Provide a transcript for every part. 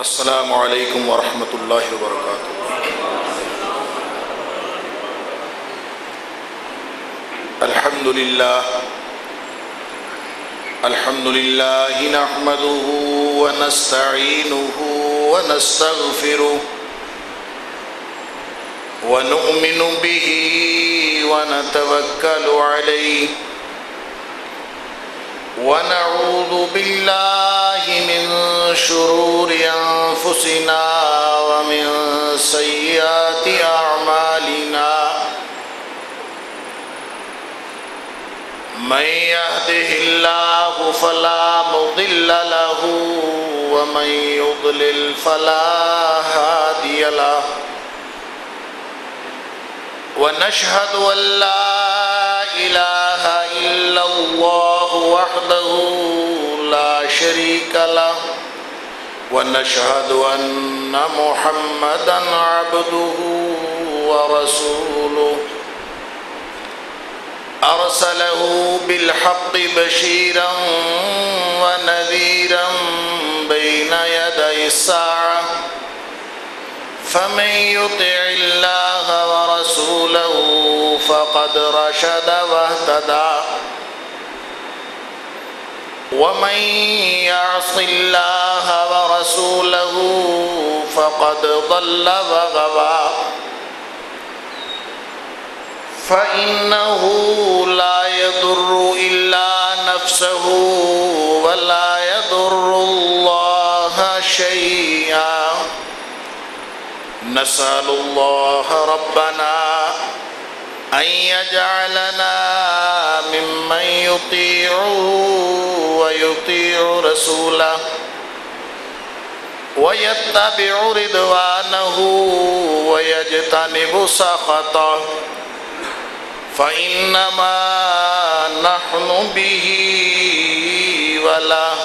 السلام علیکم ورحمۃ اللہ وبرکاتہ۔ الحمد للہ نحمده ونستعینه ونستغفره ونؤمن به ونتوکل علیہ ونعوذ باللہ من شرور انفسنا ومن سیئات اعمالنا من يهده الله فلا مضل له ومن يضلل فلا هادي له ونشهد أن لا إله إلا الله وحده لا شريك له ونشهد أن محمدا عبده ورسوله أرسله بالحق بشيرا ونذيرا بين يدي الساعة فمن يطع الله ورسوله فقد رشد واهتدى ومن يعص الله ورسوله فقد ضل وغوى فإنه لا يضر إلا نفسه ولا يضر الله شيئا نسأل الله ربنا أن يجعلنا ممن يطيع ويطيع رسوله ويتبع رضوانه ويجتنب سخطه فإنما نحن به وله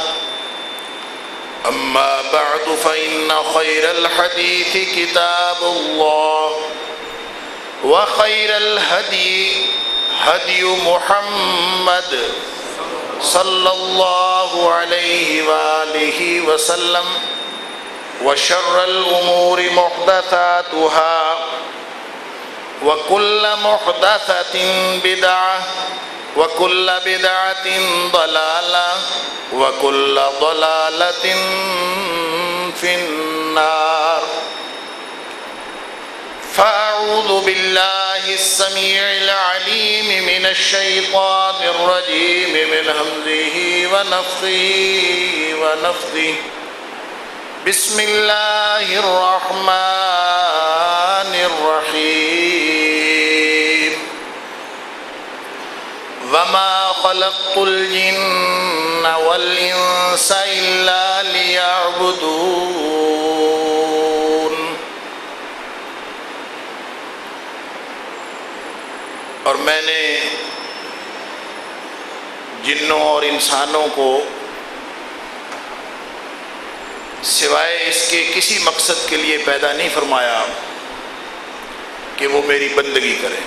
أما بعد فإن خير الحديث كتاب الله وخير الهدي هدي محمد صلى الله عليه وآله وسلم وشر الأمور محدثاتها وكل محدثة بدعة وكل بدعة ضلالة وكل ضلالة في النار فأعوذ بالله السميع العليم من الشيطان الرجيم من همزه ونفخه ونفثه بسم الله الرحمن الرحيم وما خلقت الجن والإنس إلا ليعبدون۔ اور میں نے جنوں اور انسانوں کو سوائے اس کے کسی مقصد کے لیے پیدا نہیں فرمایا کہ وہ میری بندگی کرے۔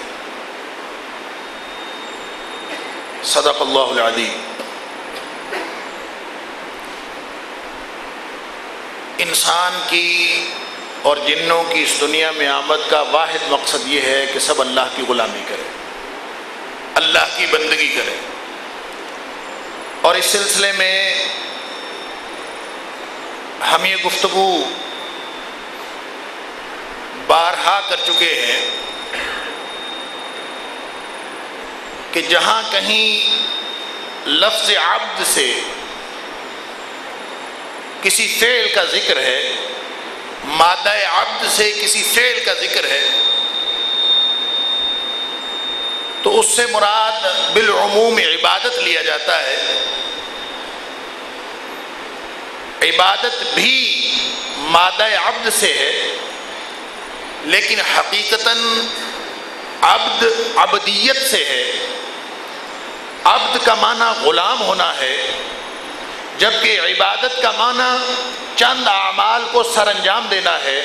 صدق اللہ العظیم۔ انسان کی اور جنوں کی اس دنیا میں آمد کا واحد مقصد یہ ہے کہ سب اللہ کی غلامی کرے، اللہ کی بندگی کرے۔ اور اس سلسلے میں ہم یہ گفتگو بارہا کر چکے ہیں کہ جہاں کہیں لفظ عبد سے کسی فعل کا ذکر ہے، مادہ عبد سے کسی فعل کا ذکر ہے، تو اس سے مراد بالعموم عبادت لیا جاتا ہے۔ عبادت بھی مادہ عبد سے ہے، لیکن حقیقتاً عبد عبدیت سے ہے۔ عبد کا معنی غلام ہونا ہے، جبکہ عبادت کا معنی چند اعمال کو سر انجام دینا ہے۔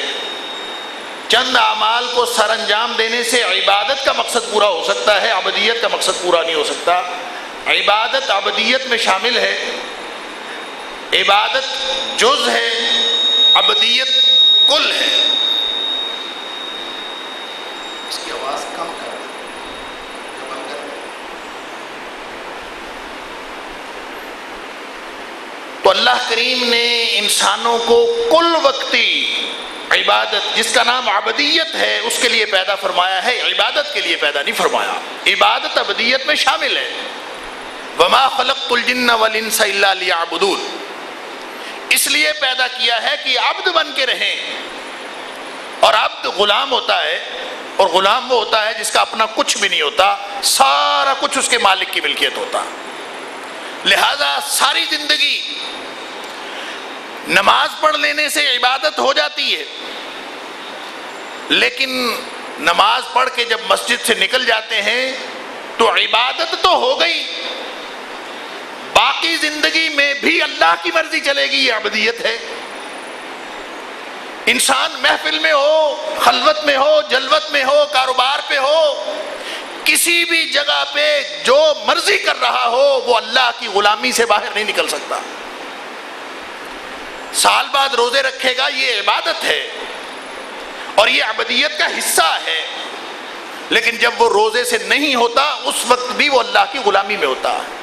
چند اعمال کو سر انجام دینے سے عبادت کا مقصد پورا ہو سکتا ہے، عبدیت کا مقصد پورا نہیں ہو سکتا۔ عبادت عبدیت میں شامل ہے، عبادت جز ہے، عبدیت کل ہے. اس کی آواز کم کر. تو اللہ کریم نے انسانوں کو کل وقتی عبادت جس کا نام عبدیت ہے اس کے لیے پیدا فرمایا ہے، عبادت کے لیے پیدا نہیں فرمایا. عبادت عبدیت میں شامل ہے. وما خلقت الجن والانس الا لیعبدون، اس لیے پیدا کیا ہے کہ عبد بن کے رہیں. اور عبد غلام ہوتا ہے، اور غلام وہ ہوتا ہے جس کا اپنا کچھ بھی نہیں ہوتا، سارا کچھ اس کے مالک کی ملکیت ہوتا. لہذا ساری زندگی نماز پڑھ لینے سے عبادت ہو جاتی ہے، لیکن نماز پڑھ کے جب مسجد سے نکل جاتے ہیں تو عبادت تو ہو گئی، باقی زندگی میں بھی اللہ کی مرضی چلے گی، یہ عبدیت ہے. انسان محفل میں ہو، خلوت میں ہو، جلوت میں ہو، کاروبار پہ ہو، کسی بھی جگہ پہ جو مرضی کر رہا ہو وہ اللہ کی غلامی سے باہر نہیں نکل سکتا. سال بعد روزے رکھے گا، یہ عبادت ہے اور یہ عبدیت کا حصہ ہے، لیکن جب وہ روزے سے نہیں ہوتا اس وقت بھی وہ اللہ کی غلامی میں ہوتا ہے.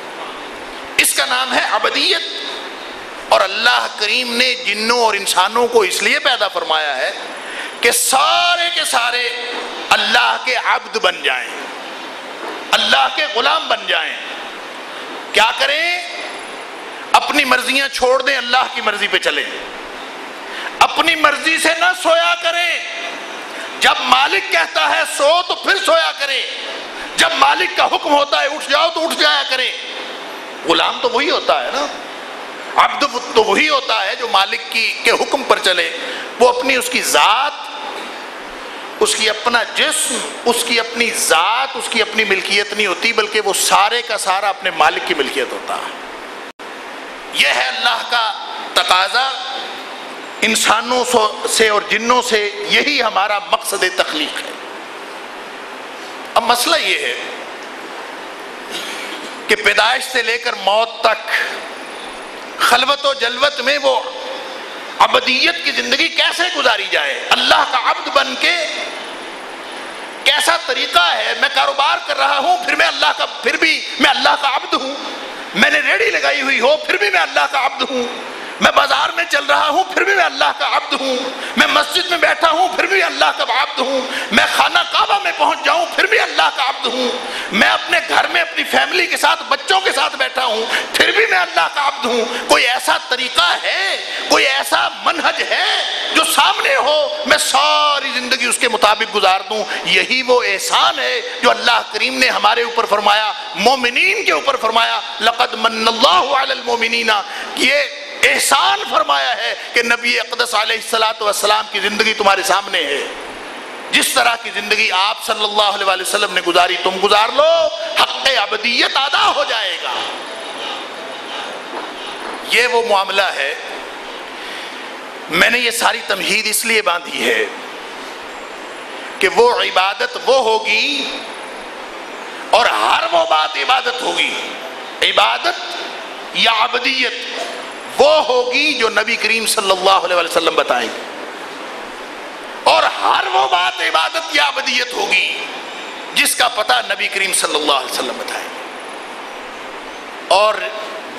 اس کا نام ہے عبدیت. اور اللہ کریم نے جنوں اور انسانوں کو اس لیے پیدا فرمایا ہے کہ سارے کے سارے اللہ کے عبد بن جائیں، اللہ کے غلام بن جائیں. کیا کریں؟ اپنی مرضیاں چھوڑ دیں، اللہ کی مرضی پہ چلیں. اپنی مرضی سے نہ سویا کریں. جب مالک کہتا ہے سو تو پھر سویا کریں. جب مالک کا حکم ہوتا ہے اٹھ جاؤ تو اٹھ جایا کریں. غلام تو وہی ہوتا ہے نا، عبد تو وہی ہوتا ہے جو مالک کے حکم پر چلے. وہ اپنی اس کی ذات، اس کی اپنا جسم، اس کی اپنی ذات، اس کی اپنی ملکیت نہیں ہوتی، بلکہ وہ سارے کا سارا اپنے مالک کی ملکیت ہوتا ہے. یہ ہے اللہ کا تقاضا انسانوں سے اور جنوں سے، یہی ہمارا مقصد تخلیق ہے. اب مسئلہ یہ ہے کہ پیدائش سے لے کر موت تک خلوت و جلوت میں وہ عبدیت کی زندگی کیسے گزاری جائے؟ اللہ کا عبد بن کے کیسا طریقہ ہے؟ میں کاروبار کر رہا ہوں پھر بھی میں اللہ کا عبد ہوں. میں نے ریڑھی لگائی ہوئی ہو پھر بھی میں اللہ کا عبد ہوں. میں بازار میں چل رہا ہوں پھر بھی میں اللہ کا عبد ہوں. میں مسجد میں بیٹھا ہوں پھر بھی اللہ کا عبد ہوں. میں خانہ کعبہ میں پہنچ جاؤں پھر بھی اللہ کا عبد ہوں. میں اپنے گھر میں اپنی فیملی کے ساتھ بچوں کے ساتھ بیٹھا ہوں پھر بھی میں اللہ کا عبد ہوں. کوئی ایسا طریقہ ہے، کوئی ایسا منہج ہے جو سامنے ہو میں ساری زندگی اس کے مطابق گزار دوں؟ یہی وہ احسان ہے جو اللہ کریم نے ہمارے اوپر فرمایا، مومنین کے اوپر فرمایا. لقد من اللہ علی المومنین، یہ احسان فرمایا ہے کہ نبی اقدس علیہ السلام کی زندگی تمہارے سامنے ہے. جس طرح کی زندگی آپ صلی اللہ علیہ وسلم نے گزاری تم گزار لو، حق عبدیت ادا ہو جائے گا. یہ وہ معاملہ ہے. میں نے یہ ساری تمہید اس لیے باندھی ہے کہ وہ عبادت وہ ہوگی اور ہر وہ بات عبادت ہوگی. عبادت یا عبدیت وہ ہوگی جو نبی کریم صلی اللہ علیہ وسلم بتائیں گے، اور ہر وہ بات عبادت یا عبدیت ہوگی جس کا پتہ نبی کریم صلی اللہ علیہ وسلم بتائیں گے. اور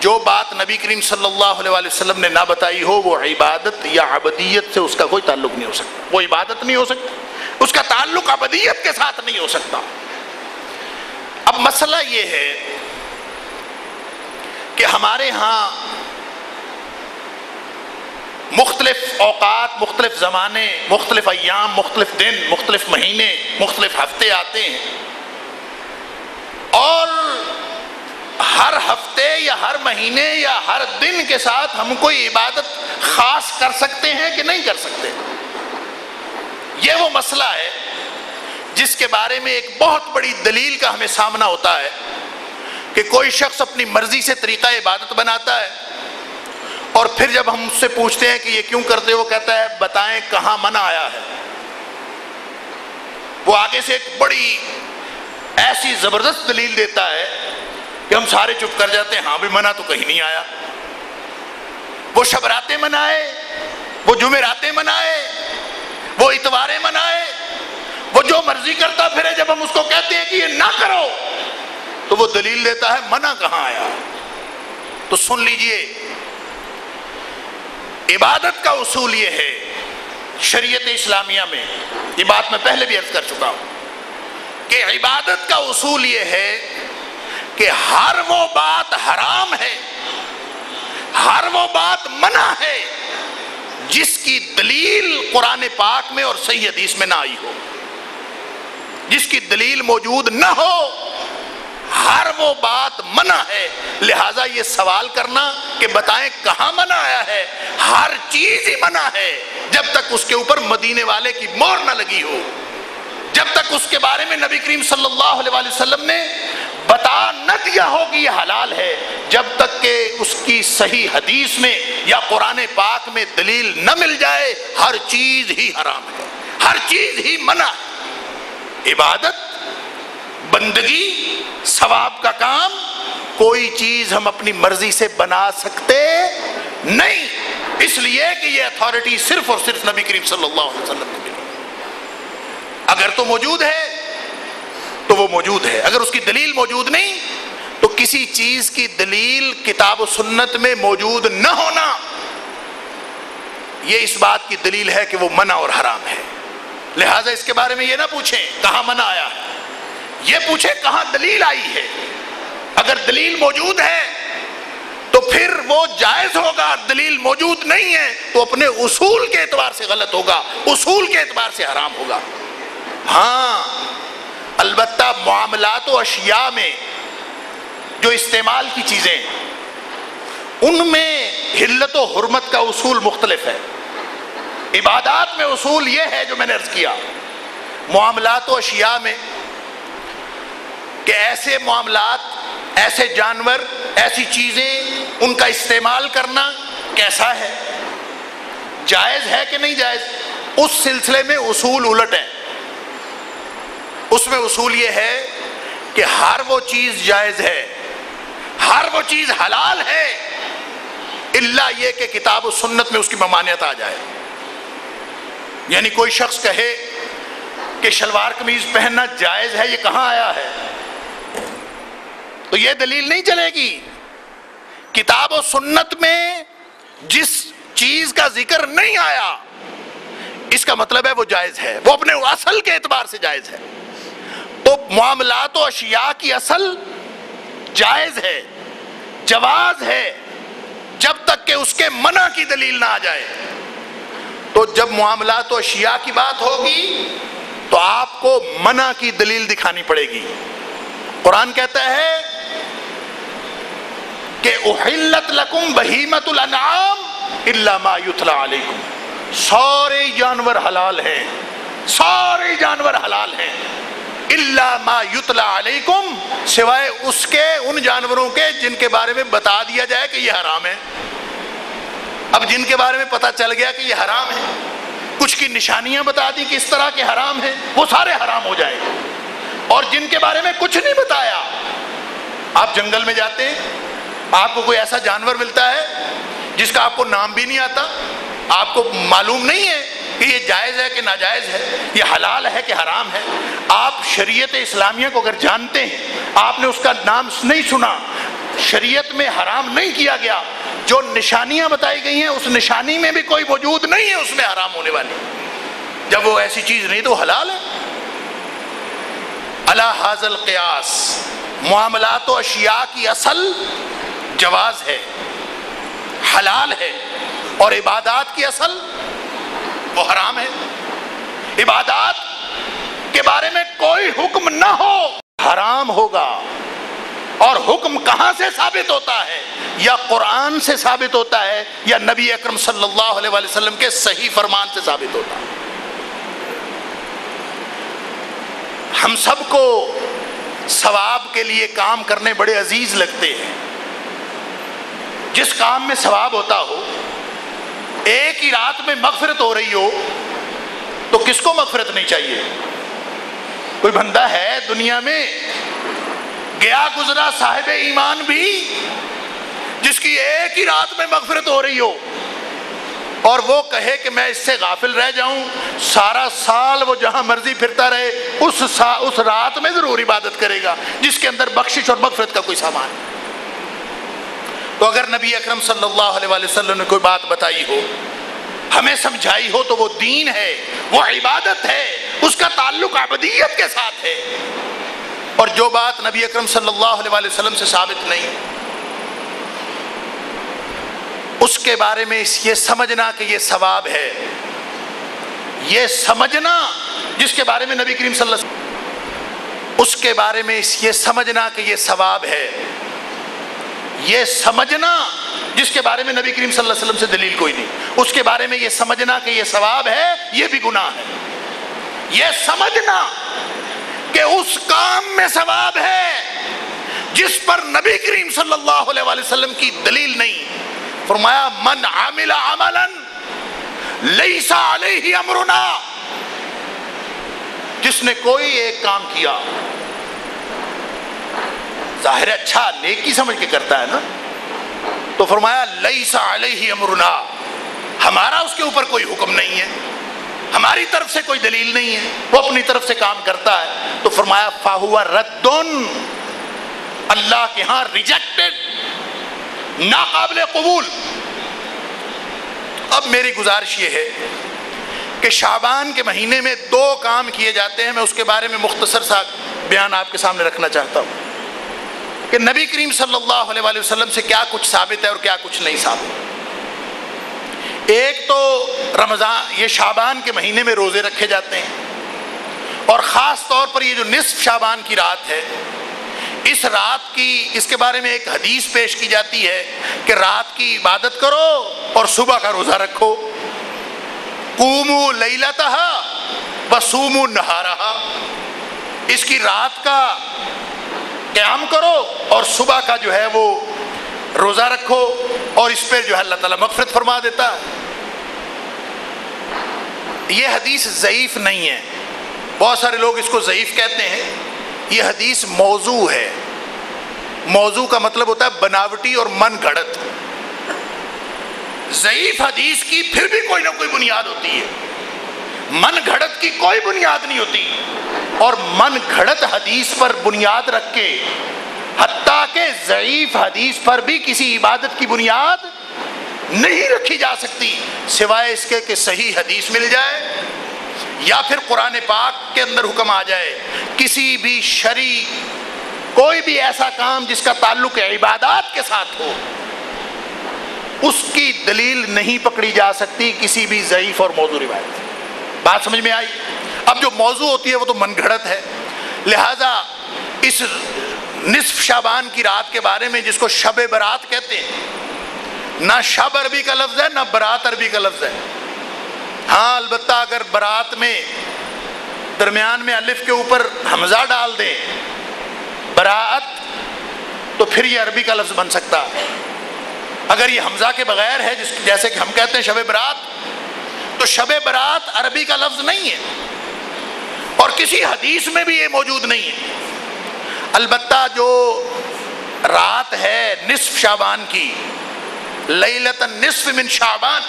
جو بات نبی کریم صلی اللہ علیہ وسلم نے نہ بتائی ہو وہ عبادت یا عبدیت سے اس کا کوئی تعلق نہیں ہو سکتا. وہ عبادت نہیں ہو سکتی، اس کا تعلق عبدیت کے ساتھ نہیں ہو سکتا. اب مسئلہ یہ ہے کہ ہمارے ہاں مختلف اوقات، مختلف زمانے، مختلف ایام، مختلف دن، مختلف مہینے، مختلف ہفتے آتے ہیں، اور ہر ہفتے یا ہر مہینے یا ہر دن کے ساتھ ہم کوئی عبادت خاص کر سکتے ہیں کہ نہیں کر سکتے. یہ وہ مسئلہ ہے جس کے بارے میں ایک بہت بڑی دلیل کا ہمیں سامنا ہوتا ہے کہ کوئی شخص اپنی مرضی سے طریقہ عبادت بناتا ہے، اور پھر جب ہم اس سے پوچھتے ہیں کہ یہ کیوں کرتے ہو، وہ کہتا ہے بتائیں کہاں منع آیا ہے. وہ آگے سے ایک بڑی ایسی زبردست دلیل دیتا ہے کہ ہم سارے چپ کر جاتے ہیں، ہاں بھی منع تو کہیں نہیں آیا. وہ شب راتیں منائے، وہ جمعراتیں منائے، وہ اتواریں منائے، وہ جو مرضی کرتا پھرے. جب ہم اس کو کہتے ہیں کہ یہ نہ کرو تو وہ دلیل دیتا ہے منع کہاں آیا. تو سن لیجئے، عبادت کا اصول یہ ہے شریعت اسلامیہ میں، یہ بات میں پہلے بھی عرض کر چکا ہوں کہ عبادت کا اصول یہ ہے کہ ہر وہ بات حرام ہے، ہر وہ بات منع ہے جس کی دلیل قرآن پاک میں اور صحیح حدیث میں نہ آئی ہو، جس کی دلیل موجود نہ ہو، ہر وہ بات منع ہے. لہٰذا یہ سوال کرنا کہ بتائیں کہاں منع آیا ہے، ہر چیز ہی منع ہے جب تک اس کے اوپر مدینے والے کی مہر نہ لگی ہو، جب تک اس کے بارے میں نبی کریم صلی اللہ علیہ وسلم نے بتا نہ دیا ہو کہ یہ حلال ہے، جب تک کہ اس کی صحیح حدیث میں یا قرآن پاک میں دلیل نہ مل جائے، ہر چیز ہی حرام ہے، ہر چیز ہی منع ہے. عبادت، بندگی، ثواب کا کام، کوئی چیز ہم اپنی مرضی سے بنا سکتے نہیں، اس لیے کہ یہ اتھارٹی صرف اور صرف نبی کریم صلی اللہ علیہ وسلم کو ملی. اگر تو موجود ہے تو وہ موجود ہے، اگر اس کی دلیل موجود نہیں تو کسی چیز کی دلیل کتاب و سنت میں موجود نہ ہونا یہ اس بات کی دلیل ہے کہ وہ منع اور حرام ہے. لہٰذا اس کے بارے میں یہ نہ پوچھیں کہاں منع آیا ہے، یہ پوچھیں کہاں دلیل آئی ہے. اگر دلیل موجود ہے تو پھر وہ جائز ہوگا، دلیل موجود نہیں ہے تو اپنے اصول کے اعتبار سے غلط ہوگا، اصول کے اعتبار سے حرام ہوگا. ہاں البتہ معاملات و اشیاء میں جو استعمال کی چیزیں ان میں حلت و حرمت کا اصول مختلف ہے. عبادات میں اصول یہ ہے جو میں نے عرض کیا، معاملات و اشیاء میں کہ ایسے معاملات، ایسے جانور، ایسی چیزیں، ان کا استعمال کرنا کیسا ہے، جائز ہے کہ نہیں جائز. اس سلسلے میں اصول الٹ ہے. اس میں اصول یہ ہے کہ ہر وہ چیز جائز ہے، ہر وہ چیز حلال ہے، الا یہ کہ کتاب و سنت میں اس کی ممانعت آ جائے. یعنی کوئی شخص کہے کہ شلوار قمیض پہننا جائز ہے، یہ کہاں آیا ہے؟ تو یہ دلیل نہیں چلے گی. کتاب و سنت میں جس چیز کا ذکر نہیں آیا اس کا مطلب ہے وہ جائز ہے، وہ اپنے اصل کے اعتبار سے جائز ہے. تو معاملات و اشیاء کی اصل جائز ہے، جواز ہے، جب تک کہ اس کے منع کی دلیل نہ آ جائے. تو جب معاملات و اشیاء کی بات ہوگی تو آپ کو منع کی دلیل دکھانی پڑے گی. قرآن کہتا ہے کہ احلت لکم بہیمۃ الانعام الا ما یتلی علیکم. سارے جانور حلال ہیں، سارے جانور حلال ہیں، الا ما یتلی علیکم، سوائے اس کے ان جانوروں کے جن کے بارے میں بتا دیا جائے کہ یہ حرام ہے. اب جن کے بارے میں پتا چل گیا کہ یہ حرام ہے، کچھ کی نشانیاں بتا دی کہ اس طرح کے حرام ہیں، وہ سارے حرام ہو جائیں. اور جن کے بارے میں کچھ نہیں بتایا، آپ جنگل میں جاتے ہیں، آپ کو کوئی ایسا جانور ملتا ہے جس کا آپ کو نام بھی نہیں آتا، آپ کو معلوم نہیں ہے کہ یہ جائز ہے کہ ناجائز ہے، یہ حلال ہے کہ حرام ہے. آپ شریعت اسلامیہ کو اگر جانتے ہیں، آپ نے اس کا نام نہیں سنا، شریعت میں حرام نہیں کیا گیا، جو نشانیاں بتائی گئی ہیں اس نشانی میں بھی کوئی موجود نہیں ہے اس میں حرام ہونے والی، جب وہ ایسی چیز نہیں تو حلال ہے. علی ھذا القیاس معاملات و اشیاء کی اصل جواز ہے، حلال ہے، اور عبادات کی اصل وہ حرام ہے. عبادات کے بارے میں کوئی حکم نہ ہو حرام ہوگا. اور حکم کہاں سے ثابت ہوتا ہے؟ یا قرآن سے ثابت ہوتا ہے یا نبی اکرم صلی اللہ علیہ وسلم کے صحیح فرمان سے ثابت ہوتا ہے. ہم سب کو ثواب کے لیے کام کرنے بڑے عزیز لگتے ہیں. جس کام میں ثواب ہوتا ہو، ایک ہی رات میں مغفرت ہو رہی ہو، تو کس کو مغفرت نہیں چاہیے؟ کوئی بندہ ہے دنیا میں گیا گزرا صاحب ایمان بھی جس کی ایک ہی رات میں مغفرت ہو رہی ہو، اور وہ کہے کہ میں اس سے غافل رہ جاؤں، سارا سال وہ جہاں مرضی پھرتا رہے، اس رات میں ضرور عبادت کرے گا جس کے اندر بخشش اور مغفرت کا کوئی سامان ہے۔ تو اگر نبی اکرم صلی اللہ علیہ وآلہ وسلم نے کوئی بات بتائی ہو، ہمیں سمجھائی ہو، تو وہ دین ہے، وہ عبادت ہے، اس کا تعلق عبودیت کے ساتھ ہے۔ اور جو بات نبی اکرم صلی اللہ علیہ وآلہ وسلم سے ثابت نہیں، اس کے بارے میں یہ سمجھنا کہ یہ ثواب ہے، یہ سمجھنا جس کے بارے میں نبی کریم صلی اللہ علیہ وسلم، اس کے بارے میں یہ سمجھنا کہ یہ ثواب ہے، یہ سمجھنا جس کے بارے میں نبی کریم صلی اللہ علیہ وسلم سے دلیل کوئی نہیں، اس کے بارے میں یہ سمجھنا کہ یہ ثواب ہے، یہ بھی گناہ ہے۔ یہ سمجھنا کہ اس کام میں ثواب ہے جس پر نبی کریم صلی اللہ علیہ وآلہ وسلم کی دلیل نہیں، فرمایا من عمل عملا لیس علیہ امرنا، جس نے کوئی ایک کام کیا، ظاہر اچھا نیکی سمجھ کے کرتا ہے نا، تو فرمایا لیس علیہ امرنا، ہمارا اس کے اوپر کوئی حکم نہیں ہے، ہماری طرف سے کوئی دلیل نہیں ہے، وہ اپنی طرف سے کام کرتا ہے، تو فرمایا فَهُوَ رَدٌّ، اللہ کے ہاں ریجیکٹڈ، ناقابل قبول۔ اب میری گزارش یہ ہے کہ شعبان کے مہینے میں 2 کام کیے جاتے ہیں، میں اس کے بارے میں مختصر سا بیان آپ کے سامنے رکھنا چاہتا ہوں کہ نبی کریم صلی اللہ علیہ وآلہ وسلم سے کیا کچھ ثابت ہے اور کیا کچھ نہیں ثابت۔ ایک تو رمضان، یہ شعبان کے مہینے میں روزے رکھے جاتے ہیں، اور خاص طور پر یہ جو نصف شعبان کی رات ہے، اس رات کی، اس کے بارے میں ایک حدیث پیش کی جاتی ہے کہ رات کی عبادت کرو اور صبح کا روزہ رکھو، قوموا لیلتہا وصوموا نہارہا، اس کی رات کا قیام کرو اور صبح کا جو ہے وہ روزہ رکھو، اور اس پہ جو ہے اللہ تعالیٰ مغفرت فرما دیتا ہے۔ یہ حدیث ضعیف نہیں ہے، بہت سارے لوگ اس کو ضعیف کہتے ہیں، یہ حدیث موضوع ہے۔ موضوع کا مطلب ہوتا ہے بناوٹی اور من گھڑت۔ ضعیف حدیث کی پھر بھی کوئی نہ کوئی بنیاد ہوتی ہے، من گھڑت کی کوئی بنیاد نہیں ہوتی، اور من گھڑت حدیث پر بنیاد رکھ کے، حتیٰ کہ ضعیف حدیث پر بھی کسی عبادت کی بنیاد نہیں رکھی جا سکتی سوائے اس کے کہ صحیح حدیث مل جائے، یا پھر قرآن پاک کے اندر حکم آ جائے، کسی بھی شرعی کوئی بھی ایسا کام جس کا تعلق عبادات کے ساتھ ہو، اس کی دلیل نہیں پکڑی جا سکتی کسی بھی ضعیف اور موضوع روایت سے۔ بات سمجھ میں آئی؟ اب جو موضوع ہوتی ہے وہ تو من گھڑت ہے، لہذا اس نصف شعبان کی رات کے بارے میں، جس کو شب برات کہتے ہیں، نہ شب عربی کا لفظ ہے نہ برات عربی کا لفظ ہے۔ ہاں البتہ اگر برات میں درمیان میں الف کے اوپر حمزہ ڈال دیں براعت، تو پھر یہ عربی کا لفظ بن سکتا ہے۔ اگر یہ حمزہ کے بغیر ہے، جیسے کہ ہم کہتے ہیں شب برات، تو شب برات عربی کا لفظ نہیں ہے، اور کسی حدیث میں بھی یہ موجود نہیں ہے۔ البتہ جو رات ہے نصف شعبان کی، لیلۃ النصف من شعبان،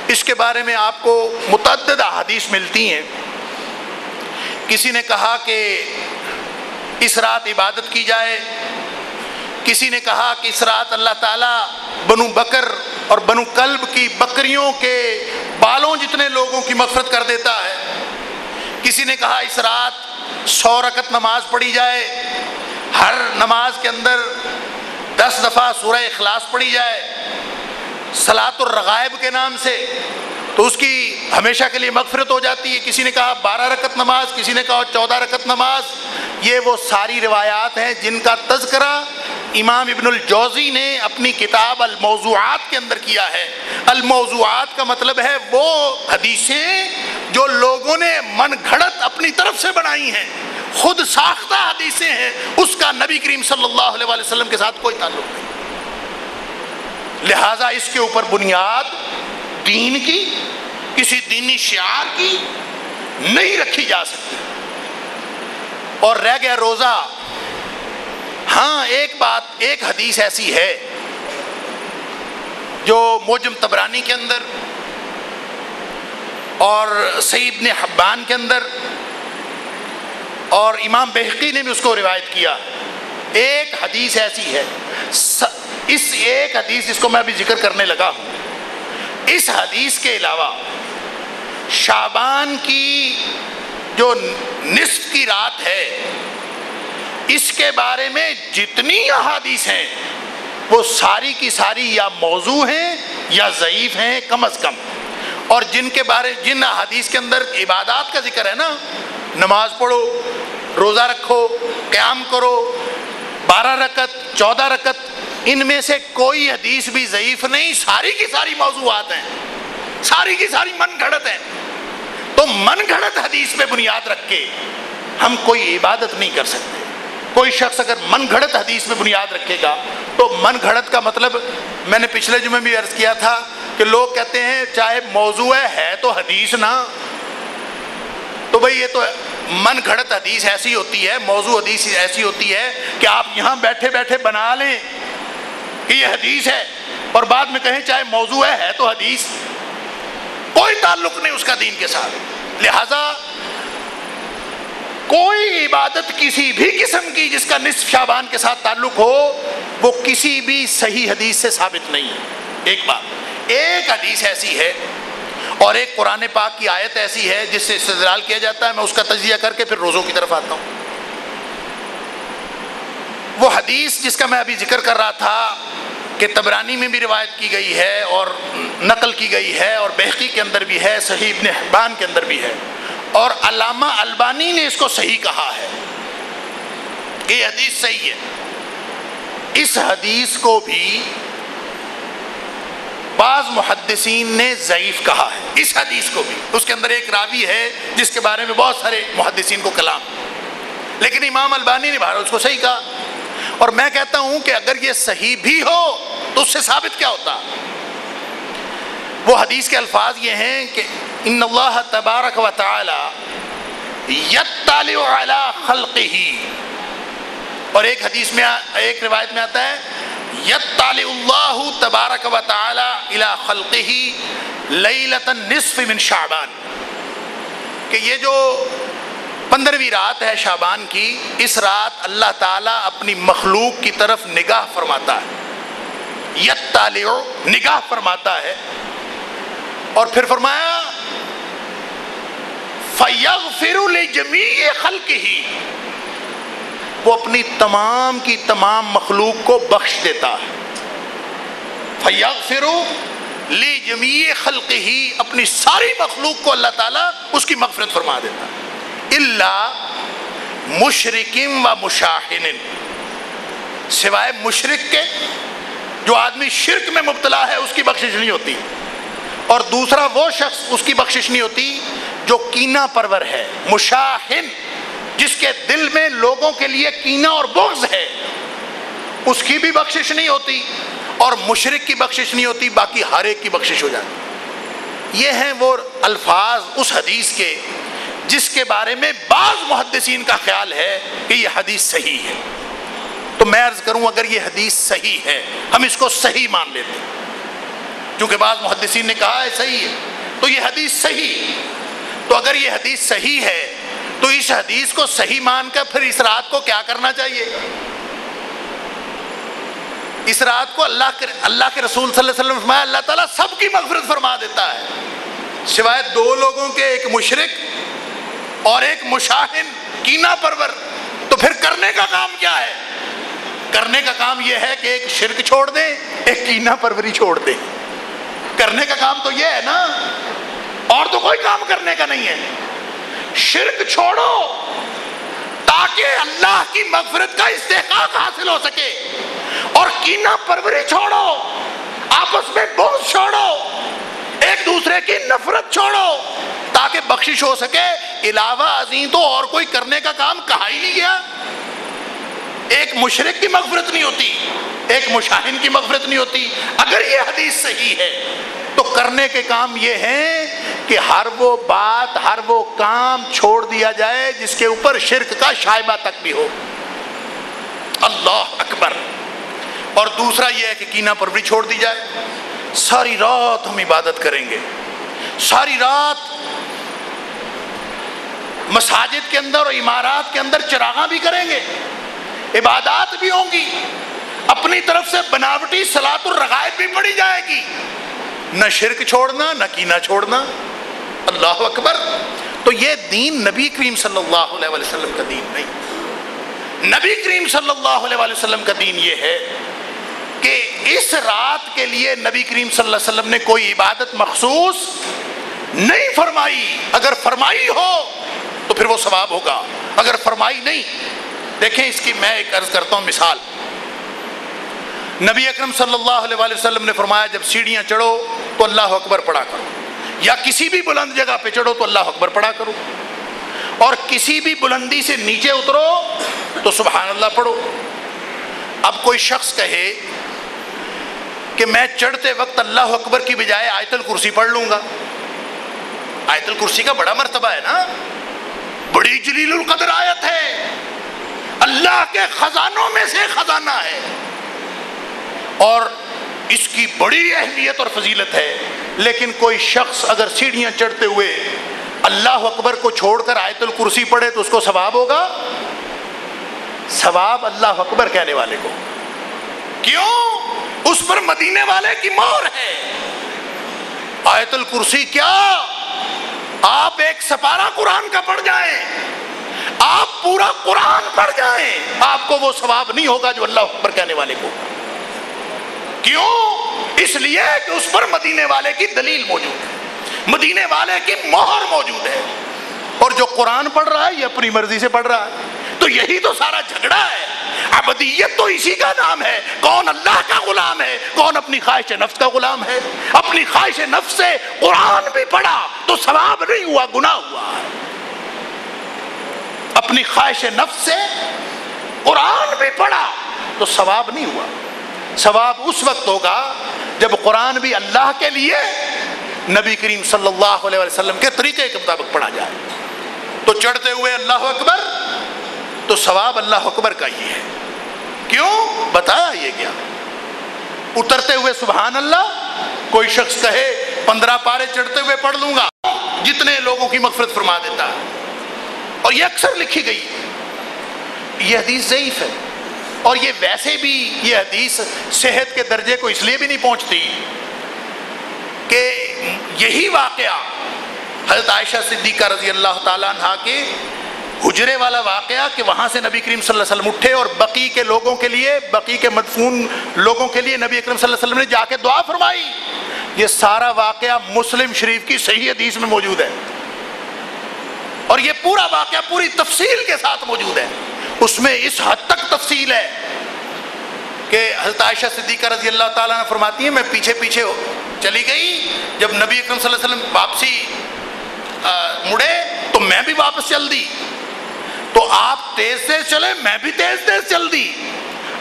اس کے بارے میں آپ کو متعدد احادیث ملتی ہیں۔ کسی نے کہا کہ اس رات عبادت کی جائے، کسی نے کہا کہ اس رات اللہ تعالیٰ بنو بکر اور بنو کلب کی بکریوں کے بالوں جتنے لوگوں کی مغفرت کر دیتا ہے، کسی نے کہا اس رات 100 رکعت نماز پڑھی جائے، ہر نماز کے اندر 10 دفعہ سورہ اخلاص پڑھی جائے صلاۃ الرغائب کے نام سے، تو اس کی ہمیشہ کے لیے مغفرت ہو جاتی ہے۔ کسی نے کہا 12 رکعت نماز، کسی نے کہا 14 رکعت نماز۔ یہ وہ ساری روایات ہیں جن کا تذکرہ امام ابن الجوزی نے اپنی کتاب الموضوعات کے اندر کیا ہے۔ الموضوعات کا مطلب ہے وہ حدیثیں جو لوگوں نے من گھڑت اپنی طرف سے بنائی ہیں، خود ساختہ حدیثیں ہیں، اس کا نبی کریم صلی اللہ علیہ وآلہ وسلم کے ساتھ کوئی تعلق نہیں، لہٰذا اس کے اوپر بنیاد دین کی، کسی دینی شعار کی نہیں رکھی جا سکتی۔ اور رہ گیا روزہ، ہاں ایک بات، ایک حدیث ایسی ہے جو موجم طبرانی کے اندر اور صحیح ابن حبان کے اندر اور امام بہقی نے بھی اس کو روایت کیا. ایک حدیث ایسی ہے، اس ایک حدیث جس کو میں ابھی ذکر کرنے لگا ہوں، اس حدیث کے علاوہ شعبان کی جو نصف کی رات ہے اس کے بارے میں جتنی احادیث ہیں وہ ساری کی ساری یا موضوع ہیں یا ضعیف ہیں کم از کم. اور جن احادیث کے اندر عبادات کا ذکر ہے نا، نماز پڑھو، روزہ رکھو، قیام کرو، 12 رکعت 14 رکعت، ان میں سے کوئی حدیث بھی ضعیف نہیں، ساری کی ساری موضوعات ہیں، ساری کی ساری من گھڑت ہیں. تو من گھڑت حدیث پہ بنیاد رکھ کے ہم کوئی عبادت نہیں کر سکتے. کوئی شخص اگر من گھڑت حدیث پہ بنیاد رکھے گا تو من گھڑت کا مطلب میں نے پچھلے جمعے بھی عرض کیا تھا کہ لوگ کہتے ہیں چاہے موضوع ہے تو حدیث نا. تو بھئی یہ تو من گھڑت حدیث ایسی ہوتی ہے، موضوع حدیث ایسی ہوتی ہے کہ آپ یہاں بیٹھے بیٹھے بنا لیں کہ یہ حدیث ہے اور بعد میں کہیں چاہے موضوع ہے تو حدیث. کوئی تعلق نہیں اس کا دین کے ساتھ. لہذا کوئی عبادت کسی بھی قسم کی جس کا نصف شعبان کے ساتھ تعلق ہو وہ کسی بھی صحیح حدیث سے ثابت نہیں ہے. ایک بات، ایک حدیث ایسی ہے اور ایک قرآن پاک کی آیت ایسی ہے جس سے استدلال کیا جاتا ہے. میں اس کا تجزیہ کر کے پھر روزوں کی طرف آتا ہوں. وہ حدیث جس کا میں ابھی ذکر کر رہا تھا کہ طبرانی میں بھی روایت کی گئی ہے اور نقل کی گئی ہے اور بہقی کے اندر بھی ہے، صحیح ابن حبان کے اندر بھی ہے، اور علامہ البانی نے اس کو صحیح کہا ہے کہ یہ حدیث صحیح ہے. اس حدیث کو بھی بعض محدثین نے ضعیف کہا ہے. اس حدیث کو بھی، اس کے اندر ایک راوی ہے جس کے بارے میں بہت سارے محدثین کو کلام، لیکن امام البانی نے بہرحال اس کو صحیح کہا. اور میں کہتا ہوں کہ اگر یہ صحیح بھی ہو تو اس سے ثابت کیا ہوتا؟ وہ حدیث کے الفاظ یہ ہیں کہ ان اللہ تبارک و تعالی یطلع علی خلقہ، اور ایک حدیث میں ایک روایت میں آتا ہے یطلع اللہ تبارک و تعالی الی خلقہ لیلۃ النصف من شعبان، کہ یہ جو 15ویں رات ہے شعبان کی، اس رات اللہ تعالیٰ اپنی مخلوق کی طرف نگاہ فرماتا ہے. یطلع نگاہ فرماتا ہے، اور پھر فرمایا فَيَغْفِرُ لِجَمِيعِ خَلْقِهِ، وہ اپنی تمام کی تمام مخلوق کو بخش دیتا ہے. فَيَغْفِرُ لِجَمِيعِ خَلْقِهِ، اپنی ساری مخلوق کو اللہ تعالیٰ اس کی مغفرت فرما دیتا ہے. اِلَّا مُشْرِكٍ وَمُشَاحِنٍ، سوائے مشرک کے، جو آدمی شرک میں مبتلا ہے اس کی بخشش نہیں ہوتی. اور دوسرا وہ شخص اس کی بخشش نہیں ہوتی جو کینہ پرور ہے. مشاحن، جس کے دل میں لوگوں کے لیے کینہ اور بغض ہے، اس کی بھی بخشش نہیں ہوتی، اور مشرک کی بخشش نہیں ہوتی، باقی ہر ایک کی بخشش ہو جاتی. یہ ہیں وہ الفاظ اس حدیث کے جس کے بارے میں بعض محدثین کا خیال ہے کہ یہ حدیث صحیح ہے. تو میں عرض کروں اگر یہ حدیث صحیح ہے ہم اس کو صحیح مان لیتے ہیں، کیونکہ بعض محدثین نے کہا ہے صحیح ہے تو یہ حدیث صحیح. تو اگر یہ حدیث صحیح ہے تو اس حدیث کو صحیح مان کر پھر اس رات کو کیا کرنا چاہیے؟ اس رات کو اللہ کے رسول صلی اللہ علیہ وسلم فرمایا اللہ تعالیٰ سب کی مغفرت فرما دیتا ہے سوائے 2 لوگوں کے، ایک مشرک اور ایک مشاہن کینہ پرور. تو پھر کرنے کا کام کیا ہے؟ کرنے کا کام یہ ہے کہ ایک شرک چھوڑ دیں، ایک کینہ پروری چھوڑ دیں. کرنے کا کام تو یہ ہے نا، اور تو کوئی کام کرنے کا نہیں ہے. شرک چھوڑو تاکہ اللہ کی مغفرت کا استحقاق حاصل ہو سکے، اور کینہ پروری چھوڑو، آپس میں بغض چھوڑو، ایک دوسرے کی نفرت چھوڑو تاکہ بخشش ہو سکے. علاوہ ازیں تو اور کوئی کرنے کا کام کہا ہی نہیں گیا. ایک مشرک کی مغفرت نہیں ہوتی، ایک مشاہن کی مغفرت نہیں ہوتی. اگر یہ حدیث صحیح ہے تو کرنے کے کام یہ ہیں کہ ہر وہ بات، ہر وہ کام چھوڑ دیا جائے جس کے اوپر شرک کا شائبہ تک بھی ہو. اللہ اکبر. اور دوسرا یہ ہے کہ کینہ پروری چھوڑ دی جائے. ساری رات ہم عبادت کریں گے، ساری رات مساجد کے اندر اور عمارات کے اندر چراغاں بھی کریں گے، عبادات بھی ہوں گی، اپنی طرف سے بناوٹی صلاۃ الرغائب بھی پڑھی جائے گی، نہ شرک چھوڑنا نہ کینہ چھوڑنا۔ اللہ اکبر۔ تو یہ دین نبی کریم صلی اللہ علیہ وسلم کا دین نہیں۔ نبی کریم صلی اللہ علیہ وسلم کا دین یہ ہے کہ اس رات کے لیے نبی کریم صلی اللہ علیہ وسلم نے کوئی عبادت مخصوص نہیں فرمائی، اگر فرمائی ہو تو پھر وہ ثواب ہوگا، اگر فرمائی نہیں۔ دیکھیں اس کی میں ایک عرض کرتا ہوں مثال۔ نبی اکرم صلی اللہ علیہ وسلم نے فرمایا جب سیڑھیاں چڑھو تو اللہ اکبر پڑھا کرو، یا کسی بھی بلند جگہ پہ چڑھو تو اللہ اکبر پڑھا کرو، اور کسی بھی بلندی سے نیچے اترو تو سبحان اللہ پڑھو۔ اب کوئی شخص کہے کہ میں چڑھتے وقت اللہ اکبر کی بجائے آیت الکرسی پڑھ لوں گا، آیت الکرسی کا بڑا مرتبہ ہے نا، بڑی جلیل القدر آیت ہے، اللہ کے خزانوں میں سے خزانہ ہے، اور اس کی بڑی اہمیت اور فضیلت ہے، لیکن کوئی شخص اگر سیڑھیاں چڑھتے ہوئے اللہ اکبر کو چھوڑ کر آیت الکرسی پڑھے تو اس کو ثواب ہوگا؟ ثواب اللہ اکبر کہنے والے کو، کیوں؟ اس پر مدینے والے کی مہر ہے۔ آیت الکرسی کیا، آپ ایک سپارہ قرآن کا پڑھ جائیں، آپ پورا قرآن پڑھ جائیں، آپ کو وہ ثواب نہیں ہوگا جو اللہ اکبر کہنے والے کو۔ کیوں؟ اس لیے کہ اس پر مدینے والے کی دلیل موجود ہے، مدینے والے کی مہر موجود ہے، اور جو قرآن پڑھ رہا ہے یہ اپنی مرضی سے پڑھ رہا ہے۔ تو یہی تو سارا جھگڑا ہے، عبدیت تو اسی کا نام ہے، کون اللہ کا غلام ہے، کون اپنی خواہش نفس کا غلام ہے۔ اپنی خواہش نفس سے قرآن بھی پڑھا تو ثواب نہیں ہوا، گناہ ہوا۔ اپنی خواہش نفس سے قرآن بھی پڑھا تو ثواب نہیں ہوا۔ ثواب اس وقت ہوگا جب قرآن بھی اللہ کے لیے نبی کریم صلی اللہ علیہ وسلم کے طریقے کے مطابق پڑھا جائے۔ تو چڑھتے ہوئے اللہ اکبر تو ثواب اللہ اکبر کا ہی ہے، کیوں؟ بتایا یہ کیا۔ اترتے ہوئے سبحان اللہ، کوئی شخص کہے 15 پارے چڑھتے ہوئے پڑھ لوں گا، جتنے لوگوں کی مغفرت فرما دیتا ہے، اور یہ اکثر لکھی گئی، یہ حدیث ضعیف ہے، اور یہ ویسے بھی یہ حدیث صحت کے درجے کو اس لیے بھی نہیں پہنچتی کہ یہی واقعہ حضرت عائشہ صدیقہ رضی اللہ تعالیٰ عنہ کے حجرے والا واقعہ کہ وہاں سے نبی کریم صلی اللہ علیہ وسلم اٹھے اور بقیع کے لوگوں کے لیے، بقیع کے مدفون لوگوں کے لیے نبی اکرم صلی اللہ علیہ وسلم نے جا کے دعا فرمائی، یہ سارا واقعہ مسلم شریف کی صحیح حدیث میں موجود ہے، اور یہ پورا واقعہ پوری تفصیل کے ساتھ موجود ہے۔ اس میں اس حد تک تفصیل ہے کہ حضرت عائشہ صدیقہ رضی اللہ تعالیٰ عنہ فرماتی ہیں میں پیچھے پیچھے چلی گئی، جب نبی اکرم صلی اللہ علیہ وسلم واپسی مڑے تو میں بھی واپس چل دی، تو آپ تیز تیز چلے میں بھی تیز تیز چل دی،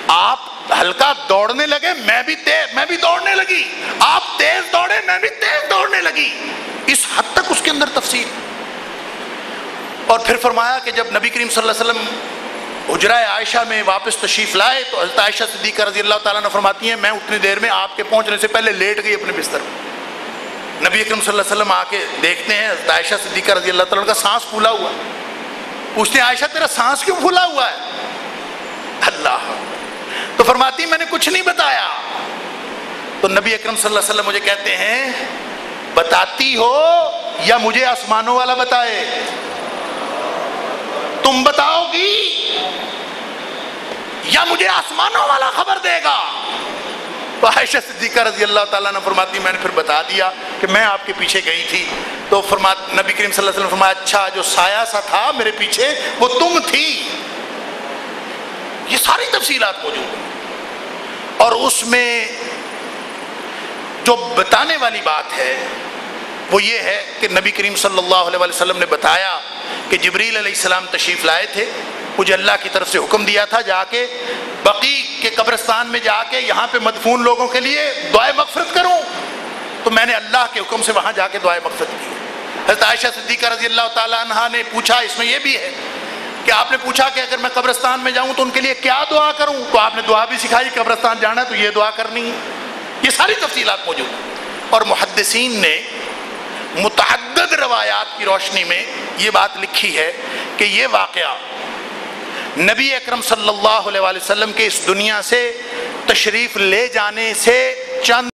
آپ ہلکا دوڑنے لگے میں بھی دوڑنے لگی، آپ تیز دوڑے میں بھی تیز دوڑنے لگی، اس حد تک اس کے اندر تفصیل۔ اور پھر فرمایا کہ جب نبی کریم صلی اللہ علیہ وسلم حجرہ عائشہ میں واپس تشریف لائے تو حضرت عائشہ صدیقہ رضی اللہ تعالیٰ عنہ فرماتی ہیں میں اتنی دیر میں آپ کے پہنچنے سے پہلے لیٹ گئی اپنے بستر میں۔ نبی اکرم صلی اللہ علیہ وسلم آ کے دیکھتے ہیں حضرت عائشہ صدیقہ رضی اللہ تعالیٰ عنہ کا سانس پھولا ہوا، پوچھتے ہیں عائشہ تیرا سانس کیوں پھولا ہوا ہے؟ اللہ، تو فرماتی میں نے کچھ نہیں بتایا، تو نبی اکرم صلی اللہ علیہ وسلم مجھے کہتے ہیں بتاتی ہو یا مجھے آسمانوں والا بتائے؟ تم بتاؤ گی یا مجھے آسمانوں والا خبر دے گا؟ تو عائشہ صدیقہ رضی اللہ تعالیٰ نے فرماتی میں نے پھر بتا دیا کہ میں آپ کے پیچھے گئی تھی، تو نبی کریم صلی اللہ علیہ وسلم فرمایا اچھا جو سایہ سا تھا میرے پیچھے وہ تم تھی۔ یہ ساری تفصیلات موجود ہیں، اور اس میں جو بتانے والی بات ہے وہ یہ ہے کہ نبی کریم صلی اللہ علیہ وسلم نے بتایا کہ جبریل علیہ السلام تشریف لائے تھے، مجھے اللہ کی طرف سے حکم دیا تھا جا کے بقیع کے قبرستان میں جا کے یہاں پہ مدفون لوگوں کے لیے دعائے مغفرت کروں، تو میں نے اللہ کے حکم سے وہاں جا کے دعائے مغفرت کی۔ حضرت عائشہ صدیقہ رضی اللہ تعالیٰ عنہ نے پوچھا، اس میں یہ بھی ہے کہ آپ نے پوچھا کہ اگر میں قبرستان میں جاؤں تو ان کے لیے کیا دعا کروں، تو آپ نے دعا بھی سکھائی، قبرستان جانا ہے تو یہ دعا کرنی ہے، یہ ساری تفصیلات موجود ہیں، اور محدثین نے متعدد روایات کی روشنی میں یہ بات لکھی ہے کہ یہ واقعہ نبی اکرم صلی اللہ علیہ وسلم کے اس دنیا سے تشریف لے جانے سے چند